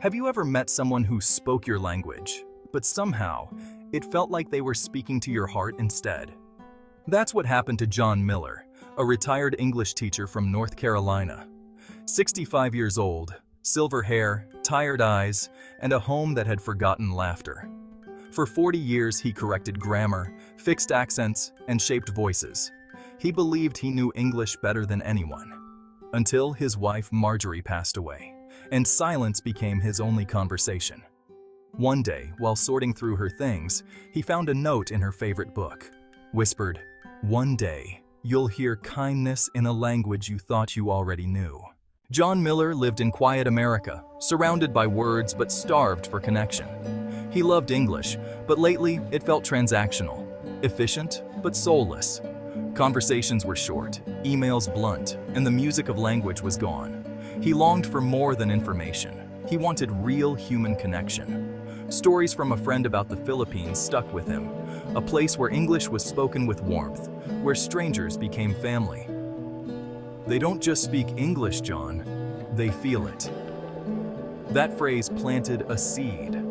Have you ever met someone who spoke your language, but somehow it felt like they were speaking to your heart instead? That's what happened to John Miller, a retired English teacher from North Carolina. 65 years old, silver hair, tired eyes, and a home that had forgotten laughter. For 40 years he corrected grammar, fixed accents, and shaped voices. He believed he knew English better than anyone. Until his wife Marjorie passed away, and silence became his only conversation. One day, while sorting through her things, he found a note in her favorite book. Whispered, "One day, you'll hear kindness in a language you thought you already knew." John Miller lived in quiet America, surrounded by words but starved for connection. He loved English, but lately it felt transactional, efficient but soulless. Conversations were short, emails blunt, and the music of language was gone. He longed for more than information. He wanted real human connection. Stories from a friend about the Philippines stuck with him, a place where English was spoken with warmth, where strangers became family. "They don't just speak English, John, they feel it." That phrase planted a seed.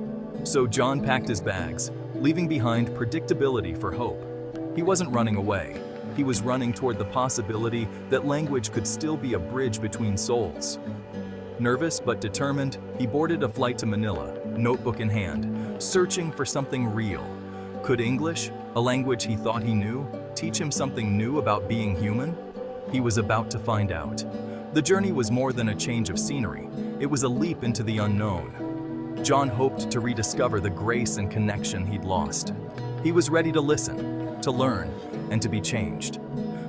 So John packed his bags, leaving behind predictability for hope. He wasn't running away. He was running toward the possibility that language could still be a bridge between souls. Nervous but determined, he boarded a flight to Manila, notebook in hand, searching for something real. Could English, a language he thought he knew, teach him something new about being human? He was about to find out. The journey was more than a change of scenery. It was a leap into the unknown. John hoped to rediscover the grace and connection he'd lost. He was ready to listen, to learn, and to be changed.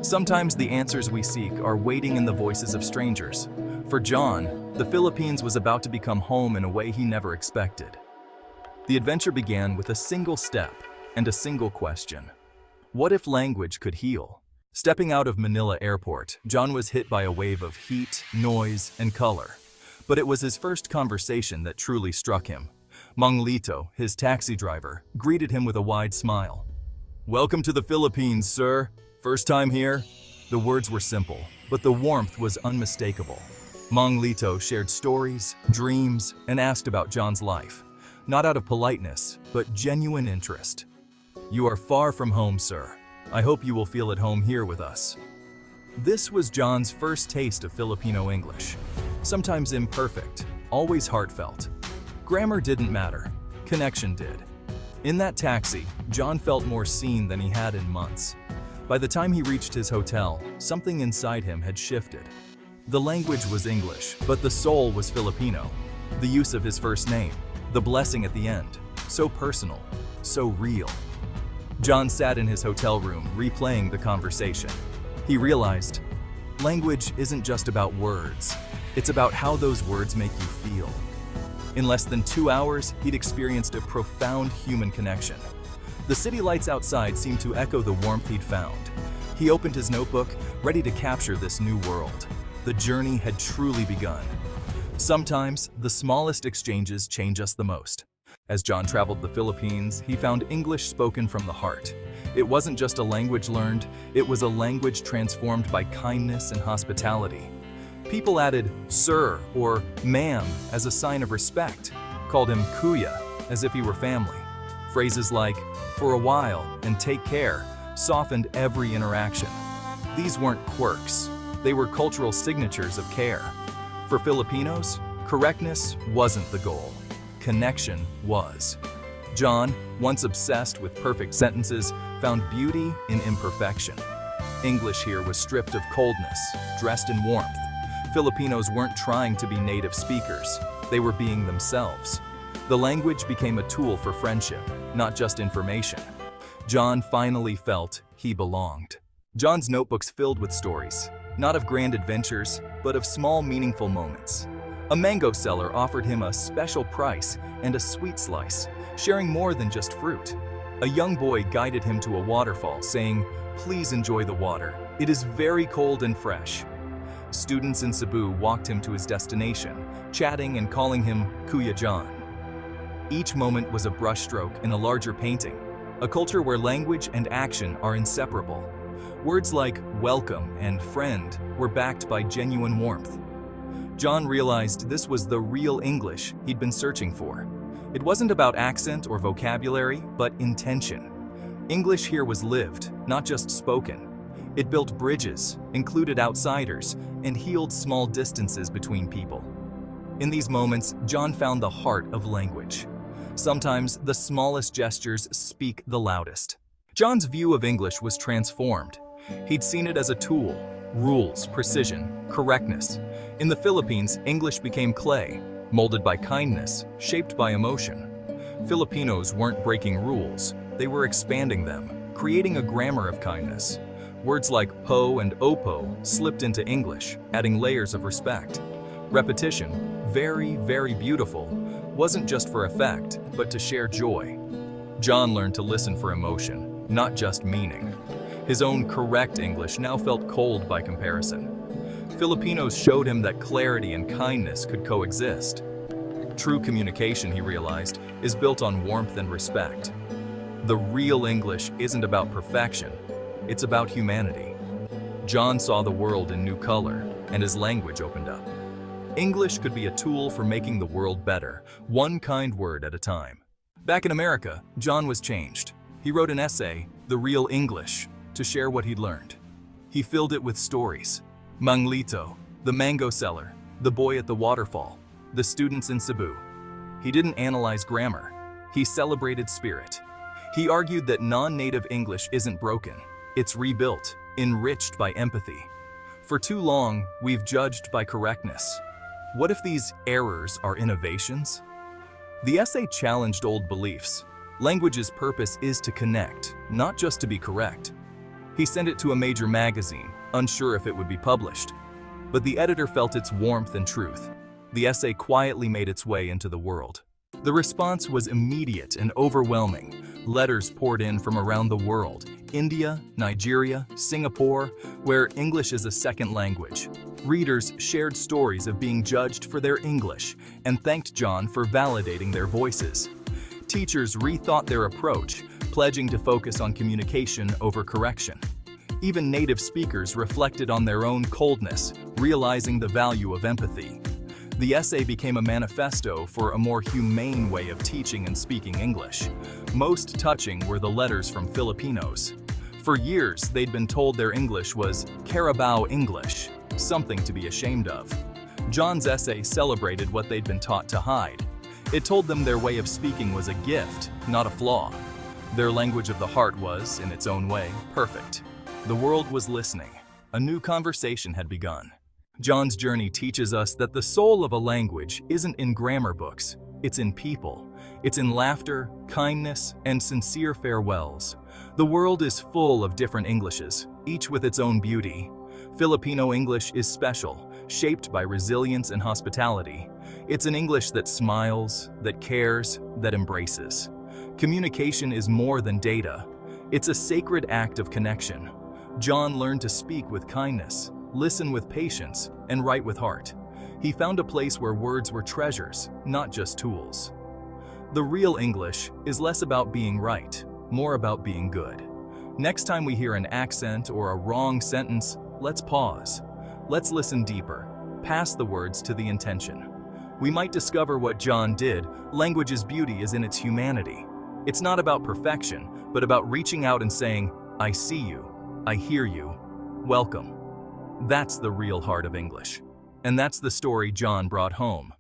Sometimes the answers we seek are waiting in the voices of strangers. For John, the Philippines was about to become home in a way he never expected. The adventure began with a single step and a single question. What if language could heal? Stepping out of Manila Airport, John was hit by a wave of heat, noise, and color. But it was his first conversation that truly struck him. Mang Lito, his taxi driver, greeted him with a wide smile. "Welcome to the Philippines, sir. First time here?" The words were simple, but the warmth was unmistakable. Mang Lito shared stories, dreams, and asked about John's life, not out of politeness, but genuine interest. "You are far from home, sir. I hope you will feel at home here with us." This was John's first taste of Filipino English. Sometimes imperfect, always heartfelt. Grammar didn't matter, connection did. In that taxi, John felt more seen than he had in months. By the time he reached his hotel, something inside him had shifted. The language was English, but the soul was Filipino. The use of his first name, the blessing at the end, so personal, so real. John sat in his hotel room, replaying the conversation. He realized, language isn't just about words, it's about how those words make you feel. In less than 2 hours, he'd experienced a profound human connection. The city lights outside seemed to echo the warmth he'd found. He opened his notebook, ready to capture this new world. The journey had truly begun. Sometimes, the smallest exchanges change us the most. As John traveled the Philippines, he found English spoken from the heart. It wasn't just a language learned, it was a language transformed by kindness and hospitality. People added "sir" or "ma'am" as a sign of respect, called him "kuya" as if he were family. Phrases like "for a while" and "take care" softened every interaction. These weren't quirks, they were cultural signatures of care. For Filipinos, correctness wasn't the goal. Connection was. John, once obsessed with perfect sentences, found beauty in imperfection. English here was stripped of coldness, dressed in warmth. Filipinos weren't trying to be native speakers, they were being themselves. The language became a tool for friendship, not just information. John finally felt he belonged. John's notebooks filled with stories, not of grand adventures, but of small, meaningful moments. A mango seller offered him a special price and a sweet slice, sharing more than just fruit. A young boy guided him to a waterfall, saying, "Please enjoy the water. It is very cold and fresh." Students in Cebu walked him to his destination, chatting and calling him Kuya John. Each moment was a brushstroke in a larger painting, a culture where language and action are inseparable. Words like welcome and friend were backed by genuine warmth. John realized this was the real English he'd been searching for. It wasn't about accent or vocabulary, but intention. English here was lived, not just spoken. It built bridges, included outsiders, and healed small distances between people. In these moments, John found the heart of language. Sometimes the smallest gestures speak the loudest. John's view of English was transformed. He'd seen it as a tool: rules, precision, correctness. In the Philippines, English became clay, molded by kindness, shaped by emotion. Filipinos weren't breaking rules, they were expanding them, creating a grammar of kindness. Words like po and opo slipped into English, adding layers of respect. Repetition, very, very beautiful, wasn't just for effect, but to share joy. John learned to listen for emotion, not just meaning. His own correct English now felt cold by comparison. Filipinos showed him that clarity and kindness could coexist. True communication, he realized, is built on warmth and respect. The real English isn't about perfection, it's about humanity. John saw the world in new color, and his language opened up. English could be a tool for making the world better, one kind word at a time. Back in America, John was changed. He wrote an essay, The Real English, to share what he'd learned. He filled it with stories. Manglito, the mango seller, the boy at the waterfall, the students in Cebu. He didn't analyze grammar. He celebrated spirit. He argued that non-native English isn't broken. It's rebuilt, enriched by empathy. For too long, we've judged by correctness. What if these errors are innovations? The essay challenged old beliefs. Language's purpose is to connect, not just to be correct. He sent it to a major magazine, unsure if it would be published. But the editor felt its warmth and truth. The essay quietly made its way into the world. The response was immediate and overwhelming. Letters poured in from around the world: India, Nigeria, Singapore, where English is a second language. Readers shared stories of being judged for their English and thanked John for validating their voices. Teachers rethought their approach, pledging to focus on communication over correction. Even native speakers reflected on their own coldness, realizing the value of empathy. The essay became a manifesto for a more humane way of teaching and speaking English. Most touching were the letters from Filipinos. For years, they'd been told their English was Carabao English, something to be ashamed of. John's essay celebrated what they'd been taught to hide. It told them their way of speaking was a gift, not a flaw. Their language of the heart was, in its own way, perfect. The world was listening. A new conversation had begun. John's journey teaches us that the soul of a language isn't in grammar books, it's in people. It's in laughter, kindness, and sincere farewells. The world is full of different Englishes, each with its own beauty. Filipino English is special, shaped by resilience and hospitality. It's an English that smiles, that cares, that embraces. Communication is more than data. It's a sacred act of connection. John learned to speak with kindness, listen with patience, and write with heart. He found a place where words were treasures, not just tools. The real English is less about being right, more about being good. Next time we hear an accent or a wrong sentence, let's pause. Let's listen deeper, past the words to the intention. We might discover what John did. Language's beauty is in its humanity. It's not about perfection, but about reaching out and saying, I see you, I hear you, welcome. That's the real heart of English. And that's the story John brought home.